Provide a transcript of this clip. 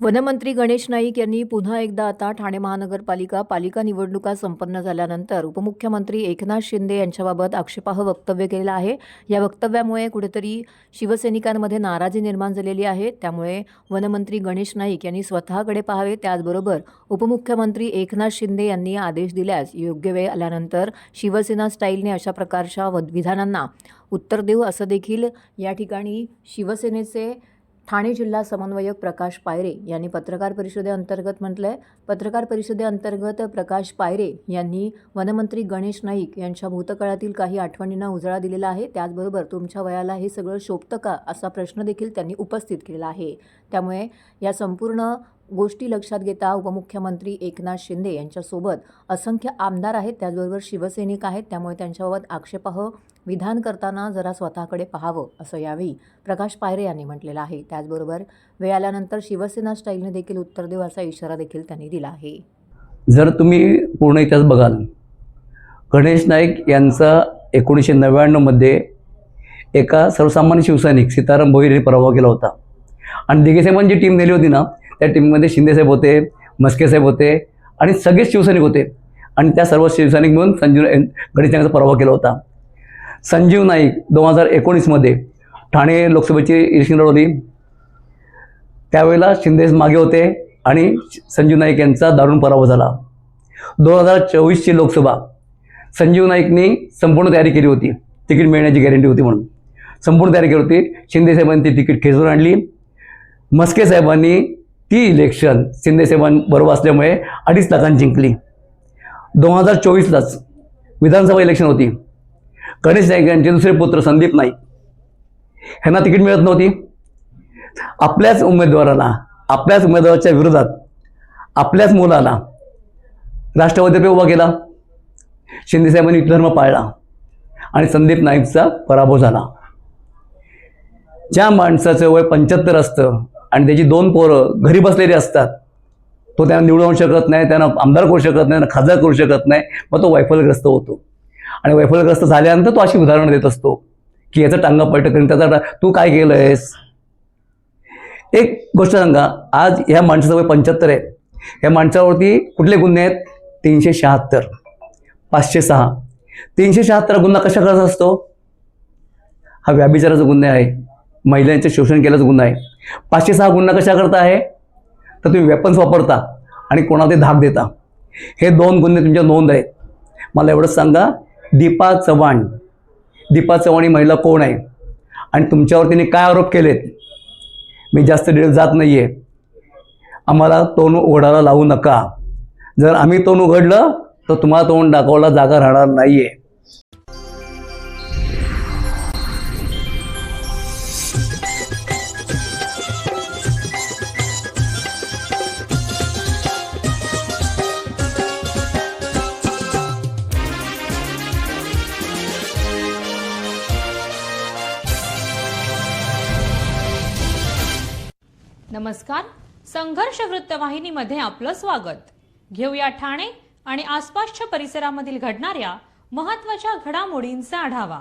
वनमंत्री गणेश नाईक यांनी पुन्हा एकदा आता ठाणे पालिका निवडणुका संपन्न झाल्यानंतर उपमुख्यमंत्री एकनाथ शिंदे यांच्याबाबत आक्षेपार्ह वक्तव्य केलेलं आहे। या वक्तव्यामुळे कुठेतरी शिवसैनिकांमध्ये नाराजी निर्माण झालेली आहे। त्यामुळे वनमंत्री गणेश नाईक यांनी स्वतःकडे पाहावे। त्याचबरोबर उपमुख्यमंत्री एकनाथ शिंदे यांनी आदेश दिल्यास योग्य वेळ आल्यानंतर शिवसेना स्टाईलने अशा प्रकारच्या विधानांना उत्तर देऊ असं देखील या ठिकाणी शिवसेनेचे ठाणे जिल्हा समन्वयक प्रकाश पायरे यांनी पत्रकार परिषदेअंतर्गत म्हटलंय। पत्रकार परिषदेअंतर्गत प्रकाश पायरे यांनी वनमंत्री गणेश नाईक यांच्या भूतकाळातील काही आठवणींना उजाळा दिलेला आहे। त्याचबरोबर तुमच्या वयाला हे सगळं शोभतं का असा प्रश्न देखील त्यांनी उपस्थित केलेला आहे। त्यामुळे या संपूर्ण गोष्टी लक्षात घेता उपमुख्यमंत्री एकनाथ शिंदे यांच्यासोबत असंख्य आमदार आहेत, त्याचबरोबर शिवसैनिक आहेत। त्यामुळे त्यांच्याबाबत आक्षेपार्ह विधान करताना जरा स्वतःकडे पाहावं असं यावेळी प्रकाश पायरे यांनी म्हटलेलं आहे। त्याचबरोबर वेळ आल्यानंतर शिवसेना स्टाईलने देखील उत्तर देऊ असा इशारा देखील त्यांनी दिला आहे। जर तुम्ही पूर्ण इतिहास बघाल, गणेश नाईक यांचा 1999 मध्ये एका सर्वसामान्य शिवसैनिक सीताराम भोईर पराभव केला होता आणि दिघेसाहेबांची टीम नेली होती ना, त्या टीममध्ये शिंदेसाहेब होते, मस्केसाहेब होते आणि सगळेच शिवसैनिक होते आणि त्या सर्व शिवसैनिक मिळून गणेश नाईकांचा पराभव केला होता। संजीव नाईक 2019 मध्ये ठाणे लोकसभेची इलेक्शन लढवली, त्यावेळेला शिंदे मागे होते आणि संजीव नाईक यांचा दारुण पराभव झाला। 2024ची लोकसभा संजीव नाईकनी संपूर्ण तयारी केली होती, तिकीट मिळण्याची गॅरंटी होती म्हणून संपूर्ण तयारी केली होती। शिंदेसाहेबांनी ती तिकीट खेचून आणली। मस्के साहेबांनी ती इलेक्शन शिंदेसाहेबांबरोबर असल्यामुळे 2.5 लाखांनी जिंकली। 2024लाच विधानसभा इलेक्शन होती। गणेश नाईक यांचे दुसरे पुत्र संदीप नाईक ह्यांना तिकीट मिळत नव्हती। आपल्याच उमेदवाराच्या विरोधात आपल्याच मुलाला राष्ट्रवादीपे उभा केला। शिंदेसाहेबांनी धर्म पाळला आणि संदीप नाईकचा पराभव झाला। ज्या माणसाचं वय 75 असतं आणि त्याची 2 पोरं घरी बसलेली असतात, तो त्यांना निवडून आणू शकत नाही, त्यांना आमदार करू शकत नाही, खासदार करू शकत नाही, मग तो वैफल्यग्रस्त होतो आणि वैफल्यग्रस्त झाल्यानंतर तो अशी उदाहरणं देत असतो की याचं टांगा पलट करून त्याचा तू काय केलंयस। एक गोष्ट सांगा, आज ह्या माणसाचं वय 75 आहे, ह्या माणसावरती कुठले गुन्हे आहेत? 376, 506, 376 गुन्हा कशा करायचा असतो? हा व्यभिचाराचा गुन्हा आहे, महिलांचे शोषण केल्याचा गुन्हा आहे। 506 गुन्हा कशा करता आहे? तर तुम्ही वेपन्स वापरता आणि कोणाला ते धाक देता। हे 2 गुन्हे तुमच्या नोंद आहेत। मला एवढंच सांगा, दीपा चव्हाण ही महिला कोण आहे आणि तुमच्यावर तिने काय आरोप केलेत? मी जास्त डिटेल जात नाही आहे। आम्हाला तोंड उघडायला लावू नका। जर आम्ही तोंड उघडलं तर तुम्हाला तोंड दाखवायला जागा राहणार नाही आहे। नमस्कार, संघर्ष वृत्तवाहिनीमध्ये आपलं स्वागत। घेऊया ठाणे आणि आसपासच्या परिसरामधील घडणाऱ्या महत्त्वाच्या घडामोडींचा आढावा।